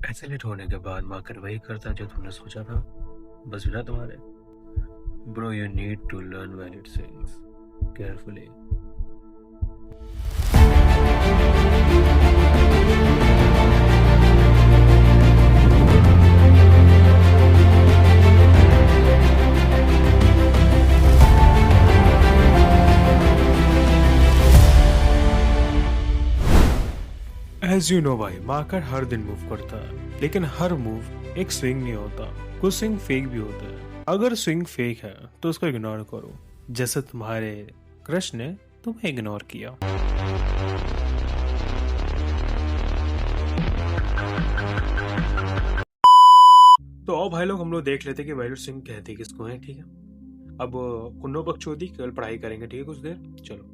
Isolate होने के बाद मार्कर वही करता जो तुमने सोचा था, बस बिना तुम्हारे। Bro, you need to learn valid things carefully. As you know भाई, मार्कर हर दिन मूव करता है, लेकिन हर मूव एक स्विंग नहीं होता। कुछ स्विंग फेक भी होता है। अगर स्विंग फेक है तो उसको इग्नोर करो, जैसे तुम्हारे क्रश ने तुम्हें इग्नोर किया। तो आओ भाई लोग, हम लोग देख लेते कि वैलिड स्विंग कहते किसको है। ठीक है, अब कुन्नो बकचोदी केवल पढ़ाई करेंगे। ठीक है, कुछ देर चलो।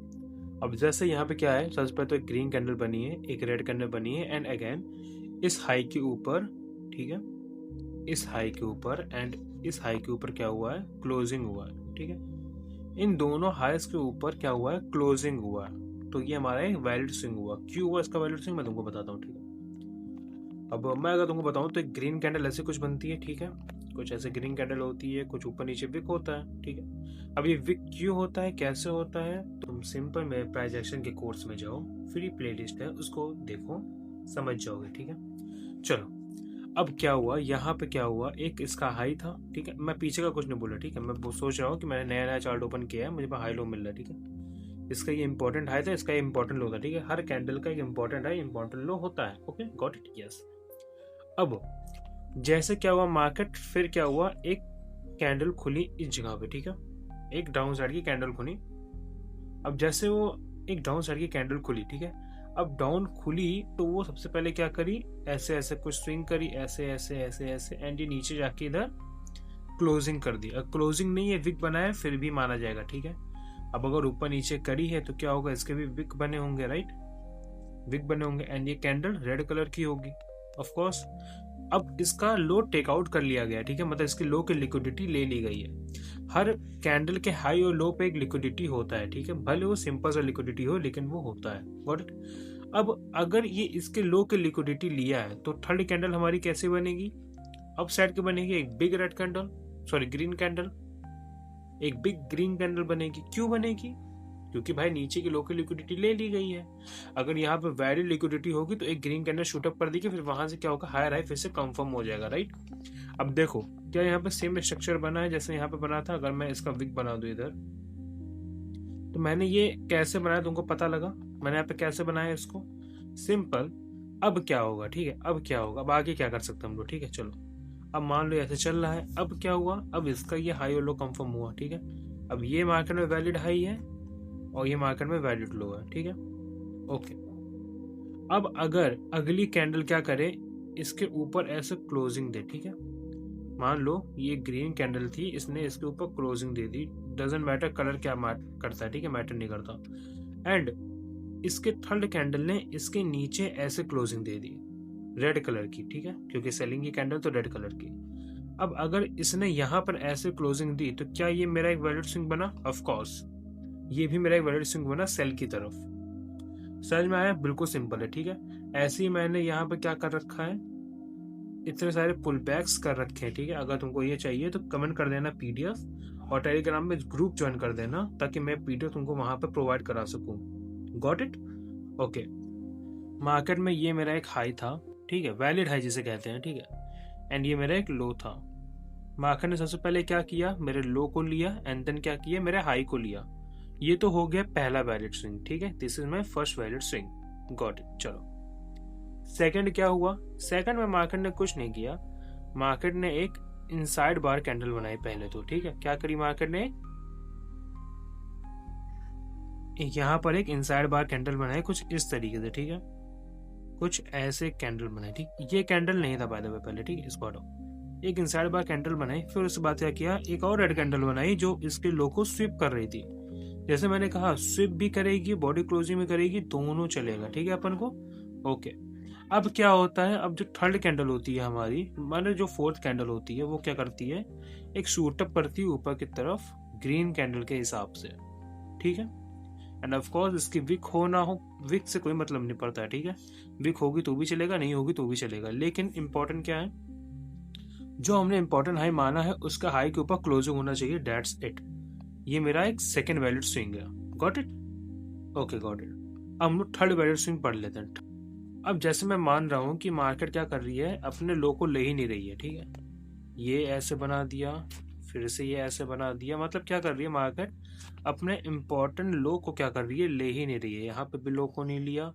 अब जैसे यहाँ पे क्या है, सबसे पहले तो एक ग्रीन कैंडल बनी है, एक रेड कैंडल बनी है, एंड अगेन इस हाई के ऊपर, ठीक है, इस हाई के ऊपर एंड इस हाई के ऊपर क्या हुआ है, क्लोजिंग हुआ है। ठीक है, इन दोनों हाइस के ऊपर क्या हुआ है, क्लोजिंग हुआ है। तो ये हमारा एक वैलिड स्विंग हुआ। क्यों हुआ इसका वैलिड स्विंग, मैं तुमको बताता हूँ। ठीक है, अब मैं अगर तुमको बताऊँ तो एक ग्रीन कैंडल ऐसे कुछ बनती है। ठीक है, कुछ ऐसे ग्रीन कैंडल होती है, कुछ ऊपर नीचे विक होता है। ठीक है, अब ये विक क्यों होता है, कैसे होता है, तुम सिंपल मेरे प्राइज एक्शन के कोर्स में जाओ, फ्री प्लेलिस्ट है, उसको देखो, समझ जाओगे। ठीक है, चलो। अब क्या हुआ, यहाँ पे क्या हुआ, एक इसका हाई था। ठीक है, मैं पीछे का कुछ नहीं बोला। ठीक है, मैं वो सोच रहा हूँ कि मैंने नया नया चार्ट ओपन किया है, मुझे हाई लो मिल रहा है। ठीक है, इसका ये इंपॉर्टेंट हाई था, इसका इंपॉर्टेंट लो था। ठीक है, हर कैंडल का एक इंपॉर्टेंट हाई इंपॉर्टेंट लो होता है। Okay, got it, yes. अब जैसे क्या हुआ मार्केट, फिर क्या हुआ, एक कैंडल खुली इस जगह पे। ठीक है, एक डाउन साइड की कैंडल खुली। अब जैसे वो एक डाउन साइड की कैंडल खुली, ठीक है, अब डाउन खुली तो वो सबसे पहले क्या करी, ऐसे ऐसे कुछ स्विंग करी, ऐसे ऐसे ऐसे ऐसे, एंड ये नीचे जाके इधर क्लोजिंग कर दी। अब क्लोजिंग नहीं है, विक बनाया, फिर भी माना जाएगा। ठीक है, अब अगर ऊपर नीचे करी है तो क्या होगा, इसके भी विक बने होंगे, राइट, विक बने होंगे, एंड ये कैंडल रेड कलर की होगी ऑफ कोर्स। अब इसका लो टेकआउट कर लिया गया। ठीक है, मतलब इसकी लो की लिक्विडिटी ले ली गई है। हर कैंडल के हाई और लो पे एक लिक्विडिटी होता है। ठीक है, भले वो सिंपल सा लिक्विडिटी हो, लेकिन वो होता है। Got it. अब अगर ये इसके लो की लिक्विडिटी लिया है तो थर्ड कैंडल हमारी कैसे बनेगी, अप साइड की बनेगी, एक big red candle, sorry green candle, एक बिग ग्रीन कैंडल बनेगी। क्यों बनेगी, क्योंकि भाई नीचे की लोकल लिक्विडिटी ले ली गई है। अगर यहाँ पे वैलिड लिक्विडिटी होगी तो एक ग्रीन कैंडल शूटअप कर देगी, फिर वहां से क्या होगा, हायर हाई फिर से कंफर्म हो जाएगा, राइट। अब देखो क्या यहाँ पे सेम स्ट्रक्चर बना है जैसे यहाँ पे बना था। अगर मैं इसका विक बना दूं इधर, तो मैंने ये कैसे बनाया तुमको पता लगा, मैंने यहाँ पे कैसे बनाया इसको, सिंपल। अब क्या होगा, ठीक है, अब क्या होगा, अब आगे क्या कर सकते हम लोग। ठीक है, चलो। अब मान लो ऐसे चल रहा है, अब क्या हुआ, अब इसका ये हाई और लो कंफर्म हुआ। ठीक है, अब ये मार्केट में वैलिड हाई है और ये मार्केट में वैल्यूड लो है। ठीक है, ओके। अब अगर अगली कैंडल क्या करे, इसके ऊपर ऐसे क्लोजिंग दे। ठीक है, मान लो ये ग्रीन कैंडल थी, इसने इसके ऊपर closing they the, doesn't matter colour क्या करता है। ठीक है, मैटर नहीं करता। एंड इसके थर्ड कैंडल ने इसके नीचे ऐसे क्लोजिंग दे दी रेड कलर की। ठीक है, क्योंकि सेलिंग की कैंडल तो रेड कलर की। अब अगर इसने यहाँ पर ऐसे क्लोजिंग दी तो क्या ये मेरा एक वैलिड स्विंग बना, ऑफ कोर्स ये भी मेरा एक वैलिड स्विंग बना सेल की तरफ। समझ में आया, बिल्कुल सिंपल है। ठीक है, ऐसे ही मैंने यहाँ पे क्या कर रखा है, इतने सारे पुल बैक्स कर रखे हैं। ठीक है, अगर तुमको ये चाहिए तो कमेंट कर देना पीडीएफ, और टेलीग्राम में ग्रुप ज्वाइन कर देना ताकि मैं पीडीएफ तुमको वहां पर प्रोवाइड करा सकूं। Got it, okay. मार्केट में ये मेरा एक हाई था, ठीक है, वैलिड हाई जिसे कहते हैं। ठीक है, एंड ये मेरा एक लो था। मार्केट ने सबसे पहले क्या किया, मेरे लो को लिया, एंड देन क्या किया, मेरे हाई को लिया। ये तो हो गया पहला वैलिड स्विंग। ठीक है, this is my first valid swing. Got it, चलो। सेकंड क्या हुआ, सेकंड में मार्केट ने कुछ नहीं किया, मार्केट ने एक इनसाइड बार कैंडल बनाई पहले तो। ठीक है, क्या करी मार्केट ने, यहां पर एक इनसाइड बार कैंडल बनाई कुछ इस तरीके से। ठीक है, कुछ ऐसे कैंडल बनाई। ठीक, ये कैंडल नहीं था बाय द वे पहले। ठीक है, इसको हटाओ, एक इनसाइड बार कैंडल बनाई, फिर उसके बाद क्या किया, एक और रेड कैंडल बनाई जो इसके लो को स्वीप कर रही थी। जैसे मैंने कहा, स्विप भी करेगी, बॉडी क्लोजिंग भी करेगी, दोनों चलेगा। ठीक है, अपन को ओके। अब क्या होता है, अब जो थर्ड कैंडल होती है हमारी, माने जो फोर्थ कैंडल होती है, वो क्या करती है, एक शूटअप करती है ऊपर की तरफ ग्रीन कैंडल के हिसाब से। ठीक है, एंड ऑफ कोर्स इसकी विक हो ना हो, विक से कोई मतलब नहीं पड़ता है, ठीक है। विक होगी तो भी चलेगा, नहीं होगी तो भी चलेगा, लेकिन इंपॉर्टेंट क्या है, जो हमने इंपॉर्टेंट हाई माना है उसका हाई के ऊपर क्लोजिंग होना चाहिए, दैट्स इट। ये मेरा एक सेकेंड वैलिड स्विंग है, got it, okay got it. अब हम लोग थर्ड वैलिड स्विंग पढ़ लेते हैं। अब जैसे मैं मान रहा हूँ कि मार्केट क्या कर रही है, अपने लो को ले ही नहीं रही है, ठीक है। ये ऐसे बना दिया, फिर से ये ऐसे बना दिया, मतलब क्या कर रही है मार्केट, अपने इंपॉर्टेंट लो को क्या कर रही है, ले ही नहीं रही है। यहाँ पे भी लो को नहीं लिया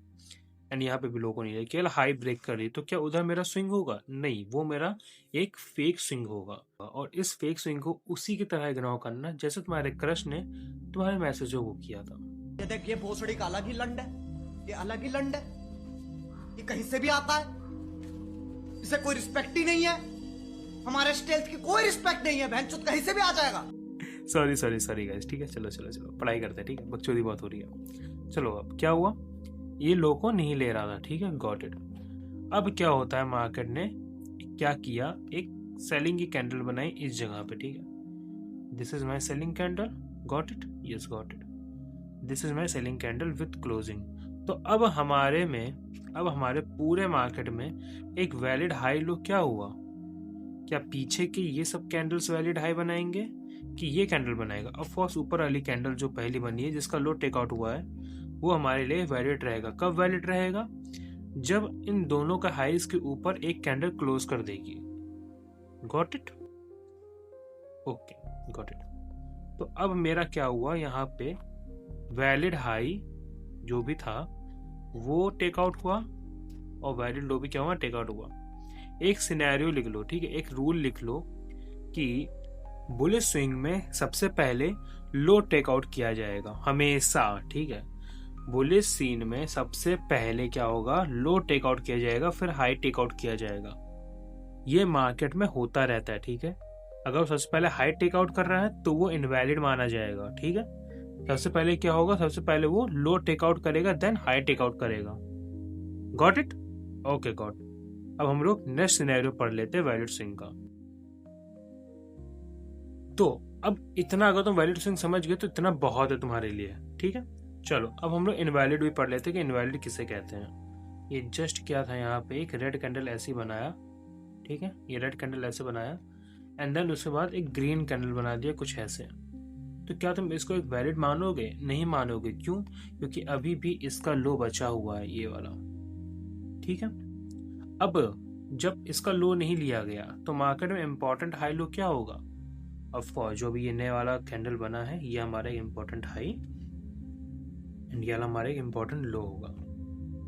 एंड यहाँ पे भी लो को नहीं लिया, केवल हाई ब्रेक कर रही है। तो क्या उधर मेरा स्विंग होगा? नहीं, वो मेरा एक फेक स्विंग होगा। और इस फेक स्विंग को उसी की तरह इग्नोर करना जैसे तुम्हारे क्रश ने तुम्हारे मैसेजों को किया था। ये देख, ये भोसड़ी का अलग ही लंड है, ये अलग ही लंड है, ये कहीं से भी आता है, इसे कोई रिस्पेक्ट ही नहीं है, हमारे स्टेल्थ की कोई रिस्पेक्ट नहीं है, बहनचोद कहीं से भी आ जाएगा। सॉरी गाइस, ठीक है, चलो पढ़ाई करते हैं, ठीक है, बकचोदी बहुत हो रही है। चलो अब क्या हुआ, ये लो को नहीं ले रहा था, ठीक है, गॉट इट। अब क्या होता है, मार्केट ने क्या किया, एक सेलिंग की कैंडल बनाई इस जगह पे, ठीक है। This is my selling candle, got it, yes got it, this is my selling candle with closing. तो अब हमारे पूरे मार्केट में एक वैलिड हाई लो क्या हुआ, क्या पीछे के ये सब कैंडल्स वैलिड हाई बनाएंगे कि ये कैंडल बनाएगा? ऑफ कोर्स ऊपर वाली कैंडल जो पहली बनी है जिसका लो टेकआउट हुआ है वो हमारे लिए वैलिड रहेगा। कब वैलिड रहेगा? जब इन दोनों का हाइज के ऊपर एक कैंडल क्लोज कर देगी। Got it, okay got it. तो अब मेरा क्या हुआ, यहाँ पे वैलिड हाई जो भी था वो टेकआउट हुआ और वैलिड लो भी क्या हुआ, टेकआउट हुआ। एक सिनेरियो लिख लो, ठीक है, एक रूल लिख लो कि बुलिश स्विंग में सबसे पहले लो टेकआउट किया जाएगा हमेशा, ठीक है। बुलिश सीन में सबसे पहले क्या होगा, लो टेकआउट किया जाएगा, फिर हाई टेकआउट किया जाएगा। ये मार्केट में होता रहता है, ठीक है। अगर वो सबसे पहले हाई टेकआउट कर रहा है तो वो इनवैलिड माना जाएगा, ठीक है। सबसे पहले क्या होगा, सबसे पहले वो लो टेकआउट करेगा देन हाई टेकआउट करेगा। Got it, okay got. अब हम लोग नेक्स्ट सिनेरियो पढ़ लेते हैं वैलिड स्विंग का। तो अब इतना अगर तुम वैलिड स्विंग समझ गए तो इतना बहुत है तुम्हारे लिए, ठीक है। चलो अब हम लोग इनवैलिड भी पढ़ लेते हैं कि इनवैलिड किसे कहते हैं। ये जस्ट क्या था, यहाँ पे एक रेड कैंडल ऐसी बनाया, ठीक है, ये रेड कैंडल ऐसे बनाया एंड देन उसके बाद एक ग्रीन कैंडल बना दिया कुछ ऐसे। तो क्या तुम इसको एक वैलिड मानोगे? नहीं मानोगे, क्यों? क्योंकि अभी भी इसका लो बचा हुआ है, ये वाला, ठीक है। अब जब इसका लो नहीं लिया गया तो मार्केट में इंपॉर्टेंट हाई लो क्या होगा? ऑफ कोर्स जो भी ये नया वाला कैंडल बना है ये हमारा एक इंपॉर्टेंट हाई एंड ये वाला हमारा एक इंपॉर्टेंट लो होगा।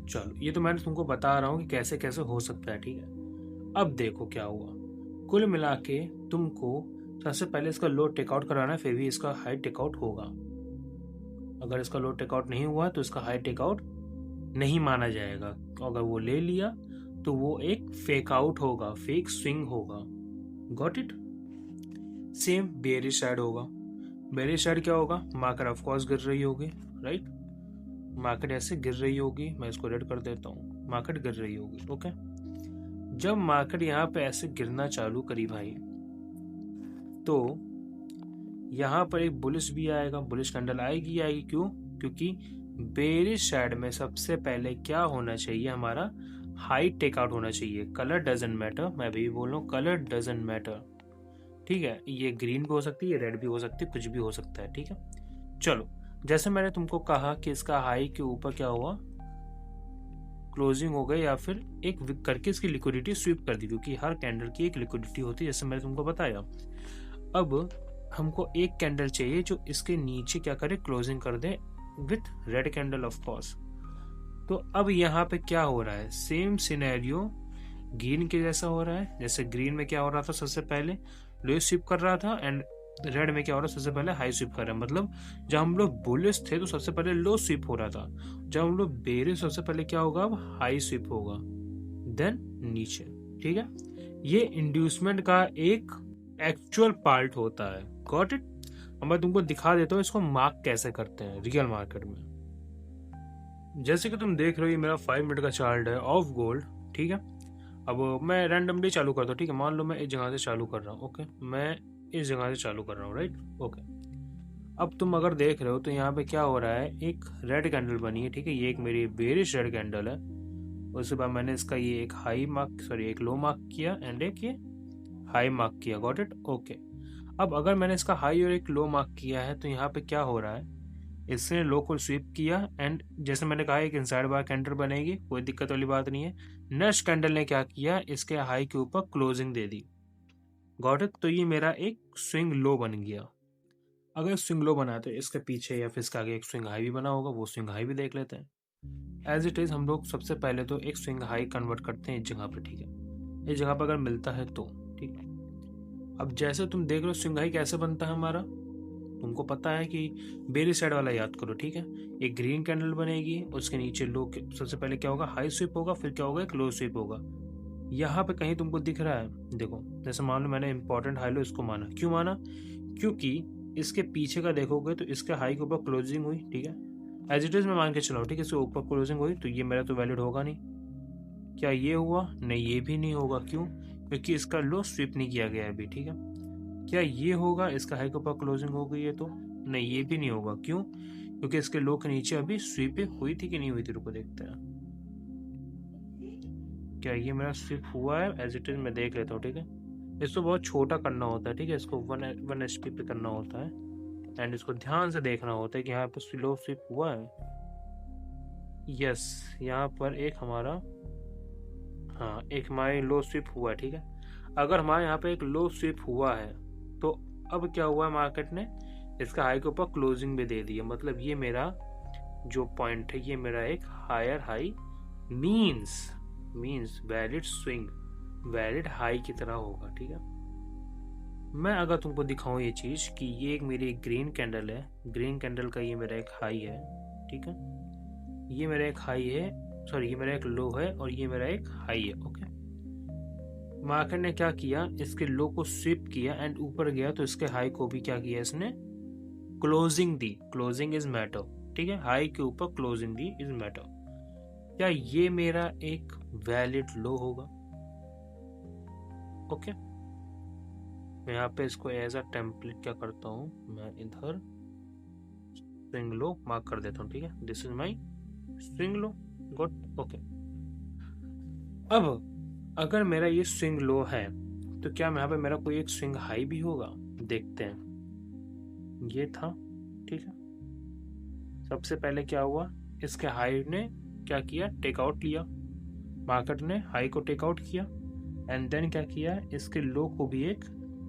चलो ये तो मैंने तुमको बता रहा हूँ कि कैसे कैसे हो सकता है, ठीक है। अब देखो क्या हुआ, कुल मिला के तुमको सबसे पहले इसका लो टेकआउट कराना है, फिर भी इसका हाई टेकआउट होगा। अगर इसका लो टेकआउट नहीं हुआ तो इसका हाई टेकआउट नहीं माना जाएगा। अगर वो ले लिया तो वो एक फेक आउट होगा, फेक स्विंग होगा। Got it. Same bearish side होगा। बेयरिश साइड क्या होगा, मार्केट ऑफ कोर्स गिर रही होगी, राइट। मार्केट ऐसे गिर रही होगी, मैं इसको रेड कर देता हूँ, मार्केट गिर रही होगी, ओके। जब मार्केट यहाँ पे ऐसे गिरना चालू करी भाई, तो यहाँ पर एक बुलिश भी आएगा, बुलिश कैंडल आएगी आएगी, क्यों? क्योंकि बेयरिश साइड में सबसे पहले क्या होना चाहिए, हमारा हाई टेकआउट होना चाहिए। कलर डजंट मैटर, मैं भी बोल रहा हूँ, कलर डजंट मैटर, ठीक है। ये ग्रीन भी हो सकती है, ये रेड भी हो सकती है, कुछ भी हो सकता है, ठीक है। चलो जैसे मैंने तुमको कहा कि इसका हाई के ऊपर क्या हुआ, क्लोजिंग हो गई या फिर एक विक करके इसकी लिक्विडिटी स्वीप कर दी, क्योंकि हर कैंडल की एक लिक्विडिटी होती है, जैसे मैंने तुमको बताया। अब हमको एक कैंडल चाहिए जो इसके नीचे क्या करे, क्लोजिंग कर दे with red candle of course. तो अब यहाँ पे क्या हो रहा है, सेम सिनेरियो ग्रीन के जैसा हो रहा है। जैसे ग्रीन में क्या हो रहा था, सबसे पहले लो स्वीप कर रहा था एंड रेड में क्या हो रहा है, सबसे पहले हाई स्वीप कर रहा है। मतलब जब हम लोग बुलिश थे तो सबसे पहले लो स्वीप हो रहा था, जब हम लोग बेरिश सबसे पहले क्या होगा, अब हाई स्वीप होगा देन नीचे, ठीक है। ये इंड्यूसमेंट का एक एक्चुअल पार्ट होता है। Got it. अब मैं तुमको दिखा देता हूँ इसको मार्क कैसे करते हैं रियल मार्केट में। जैसे कि तुम देख रहे हो, मेरा 5 मिनट का चार्ट है ऑफ गोल्ड, ठीक है। अब मैं रैंडमली चालू करता हूँ, ठीक है। मान लो मैं इस जगह से चालू कर रहा हूँ, ओके, मैं इस जगह से चालू कर रहा हूँ, राइट, ओके। अब तुम अगर देख रहे हो तो यहाँ पे क्या हो रहा है, एक रेड कैंडल बनी है, ठीक है, ये एक मेरी बेरिश रेड कैंडल है। उसके बाद मैंने इसका ये एक एक लो मार्क किया एंड एक ये हाई मार्क किया। Got it? ओके। अब अगर मैंने इसका हाई और एक लो मार्क किया है तो यहाँ पे क्या हो रहा है, इसने लो को स्वीप किया एंड जैसे मैंने कहा एक इनसाइड बार कैंडल बनेगी, कोई दिक्कत वाली बात नहीं है। नेक्स्ट कैंडल ने क्या किया, इसके हाई के ऊपर closing they the. Got it? तो ये मेरा एक स्विंग लो बन गया। अगर स्विंग लो बना तो इसके पीछे या फिर इसके आगे एक स्विंग हाई भी बना होगा, वो स्विंग हाई भी देख लेते हैं। एज इट इज हम लोग सबसे पहले तो एक स्विंग हाई कन्वर्ट करते हैं इस जगह पे, ठीक है, इस जगह पर अगर मिलता है तो ठीक है। अब जैसे तुम देख रहे हो स्विंग हाई कैसे बनता है हमारा, तुमको पता है कि बेरी साइड वाला याद करो, ठीक है। एक ग्रीन कैंडल बनेगी, उसके नीचे लो सबसे पहले क्या होगा, हाई स्वीप होगा, फिर क्या होगा, एक लो स्वीप होगा। यहाँ पे कहीं तुमको दिख रहा है, देखो जैसे मान लो मैंने इंपॉर्टेंट हाई लो इसको माना, क्यों माना, क्योंकि इसके पीछे का देखोगे तो इसके हाई के ऊपर क्लोजिंग हुई, ठीक है, एज इट इज मैं मान के चलाऊँ, ठीक है, इसके ऊपर क्लोजिंग हुई तो ये मेरा तो वैलिड होगा नहीं। क्या ये हुआ? नहीं, ये भी नहीं होगा। क्यों? क्योंकि इसका लो स्वीप नहीं किया गया अभी, ठीक है। क्या ये होगा, इसका हाई के ऊपर क्लोजिंग हो गई है तो? नहीं, ये भी नहीं होगा। क्यों? क्योंकि इसके लो के नीचे अभी स्वीप हुई थी कि नहीं हुई थी, रुको देखते हैं। क्या ये मेरा स्वीप हुआ है? एज इट इज मैं देख लेता हूँ, ठीक है। इसको बहुत छोटा करना होता है, ठीक है, इसको 1 HP पे करना होता है एंड इसको ध्यान से देखना होता है कि यहाँ पे लो स्वीप हुआ है। यस, यहाँ पर एक हमारा, हाँ, एक हमारे लो स्वीप हुआ है, ठीक है। अगर हमारे यहाँ पे एक लो स्वीप हुआ है तो अब क्या हुआ है, मार्केट ने इसका हाई के ऊपर क्लोजिंग भी दे दी है, मतलब ये मेरा जो पॉइंट है ये मेरा एक higher high means valid swing, valid high की तरह होगा, ठीक है। मैं अगर तुमको दिखाऊं ये चीज कि ये एक मेरी ग्रीन कैंडल है, ग्रीन कैंडल का ये मेरा एक हाई है, ठीक है, ये मेरा एक हाई है, सॉरी ये मेरा एक लो है और ये मेरा एक हाई है, ओके। मार्केट ने क्या किया, इसके लो को स्वीप किया एंड ऊपर गया तो इसके हाई को भी क्या किया, इसने closing the. Closing is matter, ठीक है, हाई के ऊपर क्लोजिंग दी इज मैटर। क्या ये मेरा एक वैलिड लो होगा? ओके, मैं यहाँ पे इसको एज अ टेम्पलेट क्या करता हूँ, मैं इधर स्विंग लो मार्क कर देता हूँ, ठीक है, this is my swing low. Good, okay. अब अगर मेरा ये स्विंग लो है तो क्या यहाँ पे मेरा कोई एक स्विंग हाई भी होगा? देखते हैं। ये था, ठीक है, सबसे पहले क्या हुआ, इसके हाई ने क्या किया, टेक आउट लिया, मार्केट ने हाई को टेक आउट किया एंड देन क्या किया, इसके लो को भी एक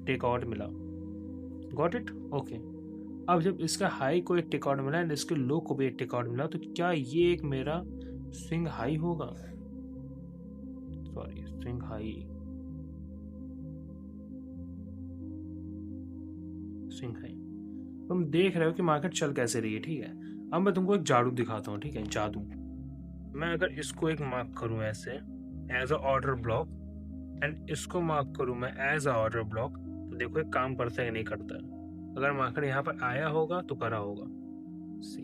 टेक आउट मिला। Got it? ओके। अब जब इसका हाई को एक टेक आउट मिला एंड इसके लो को भी एक टेक आउट मिला तो क्या ये एक मेरा स्विंग हाई होगा? Sorry, swing high, swing high. तुम देख रहे हो कि मार्केट चल कैसे रही है, ठीक है। अब मैं तुमको एक जादू दिखाता हूँ, ठीक है, जादू। मैं अगर इसको एक मार्क करूँ ऐसे as a order block and इसको मार्क करूँ मैं एज अ ऑर्डर ब्लॉक, तो देखो एक काम करता है कि नहीं करता है। अगर मार्केट यहाँ पर आया होगा तो करा होगा, सी,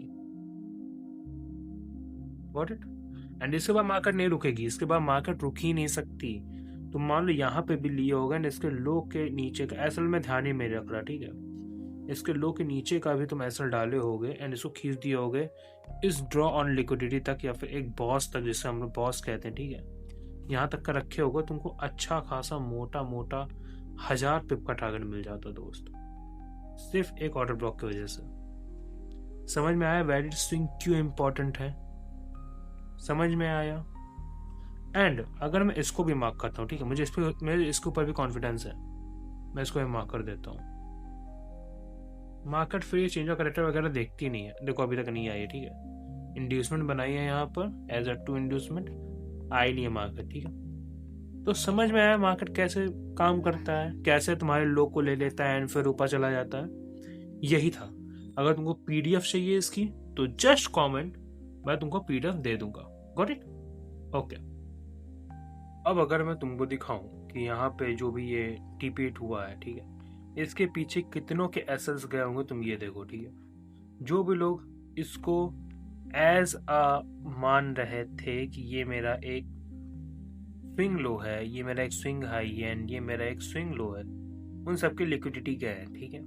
गॉट इट। एंड इसके बाद मार्केट नहीं रुकेगी, इसके बाद मार्केट रुक ही नहीं सकती। तो मान लो यहाँ पे भी लिया होगा एंड इसके लो के नीचे का एसल में ध्यान ही में रख रहा, ठीक है, इसके लो के नीचे का भी तुम एसल डाले होगे एंड इसको खींच दिए होगे इस ड्रॉ ऑन लिक्विडिटी तक या फिर एक बॉस तक, जिसे हम लोग बॉस कहते हैं, ठीक है, यहाँ तक का रखे होगा, तुमको अच्छा खासा मोटा मोटा 1000 पिप का टारगेट मिल जाता दोस्त, सिर्फ एक ऑर्डर ब्लॉक की वजह से। समझ में आया वैलिड स्विंग क्यों इंपॉर्टेंट है? समझ में आया? एंड अगर मैं इसको भी मार्क करता हूँ, ठीक है, मुझे इसके ऊपर भी कॉन्फिडेंस है, मैं इसको भी मार्क कर देता हूँ। मार्केट फिर ये चेंज ऑफ करेक्टर वगैरह देखती नहीं है, देखो अभी तक नहीं आई है, ठीक है, इंड्यूसमेंट बनाई है यहाँ पर एज अ टू इंड्यूसमेंट, आई नहीं है मार्केट, ठीक है। तो समझ में आया मार्केट कैसे काम करता है, कैसे तुम्हारे लो को ले लेता है एंड फिर ऊपर चला जाता है। यही था। अगर तुमको पीडीएफ चाहिए इसकी तो जस्ट कमेंट, मैं तुमको पीडीएफ दे दूंगा। Got it? ओके। अब अगर मैं तुमको दिखाऊं कि यहाँ पे जो भी ये टीपीट हुआ है, ठीक है, इसके पीछे कितनों के एसेट्स गए होंगे, तुम ये देखो, ठीक है। जो भी लोग इसको एज अ मान रहे थे कि ये मेरा एक स्विंग लो है, ये मेरा एक स्विंग हाई है एंड ये मेरा एक स्विंग लो है, उन सबकी लिक्विडिटी क्या है, ठीक है।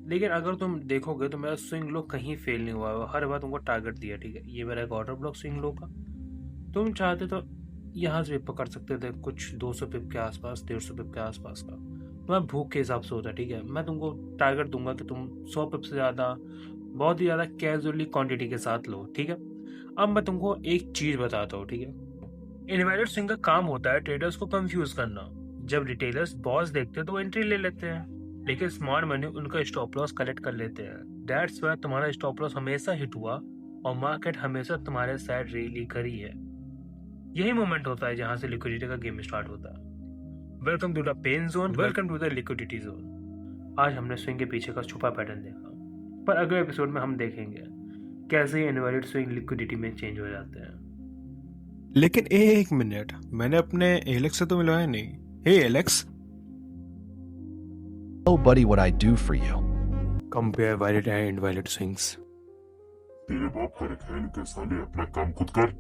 लेकिन अगर तुम देखोगे तो मेरा स्विंग लो कहीं फेल नहीं हुआ है, हर बार तुमको टारगेट दिया, ठीक है। ये मेरा एक ऑर्डर ब्लॉक स्विंग लो का, तुम चाहते तो यहाँ से भी पकड़ सकते थे कुछ 200 पिप के आसपास, 150 पिप के आसपास का, तुम्हारा भूख के हिसाब से होता है, ठीक है। मैं तुमको टारगेट दूंगा कि तुम 100 पिप से ज़्यादा, बहुत ही ज़्यादा कैजुअली क्वांटिटी के साथ लो, ठीक है। अब मैं तुमको एक चीज़ बताता हूँ, ठीक है। इनवैलिड स्विंग का काम होता है ट्रेडर्स को कंफ्यूज करना। जब रिटेलर्स बॉस देखते हैं तो एंट्री ले लेते हैं, लेकिन स्मार्ट मनी उनका स्टॉप लॉस कलेक्ट कर लेते हैं। दैट्स व्हाई तुम्हारा स्टॉप लॉस हमेशा हिट हुआ और मार्केट हमेशा तुम्हारे साइड रैली करी है। यही मोमेंट होता है जहां से लिक्विडिटी का गेम स्टार्ट होता है। Welcome to the pain zone, welcome to the liquidity zone. आज हमने स्विंग के पीछे का छुपा पैटर्न देखा, पर अगले एपिसोड में हम देखेंगे कैसे इनवैलिड स्विंग लिक्विडिटी में चेंज हो जाते हैं। लेकिन एक मिनट, मैंने अपने एलेक्स से तो मिलवाया नहीं। Hey Alex, Oh, buddy, what I do for you. Compare valid and invalid swings. तेरे बाप का रखा इनके साले, अपना काम खुद कर।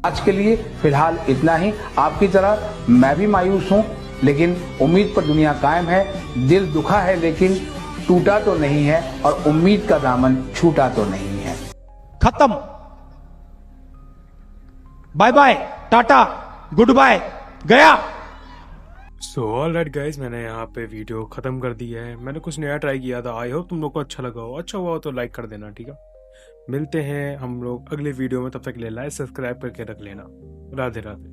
आज के लिए फिलहाल इतना ही। आपकी तरह मैं भी मायूस हूं, लेकिन उम्मीद पर दुनिया कायम है। दिल दुखा है लेकिन टूटा तो नहीं है, और उम्मीद का दामन छूटा तो नहीं है। खत्म, bye bye, tata, good bye, गया। सो ऑलराइट गाइस, मैंने यहाँ पे वीडियो खत्म कर दी है। मैंने कुछ नया ट्राई किया था, आई होप तुम लोग को अच्छा लगा हो। अच्छा हुआ तो लाइक कर देना, ठीक है। मिलते हैं हम लोग अगले वीडियो में, तब तक के लिए लाइक सब्सक्राइब करके रख लेना। राधे राधे।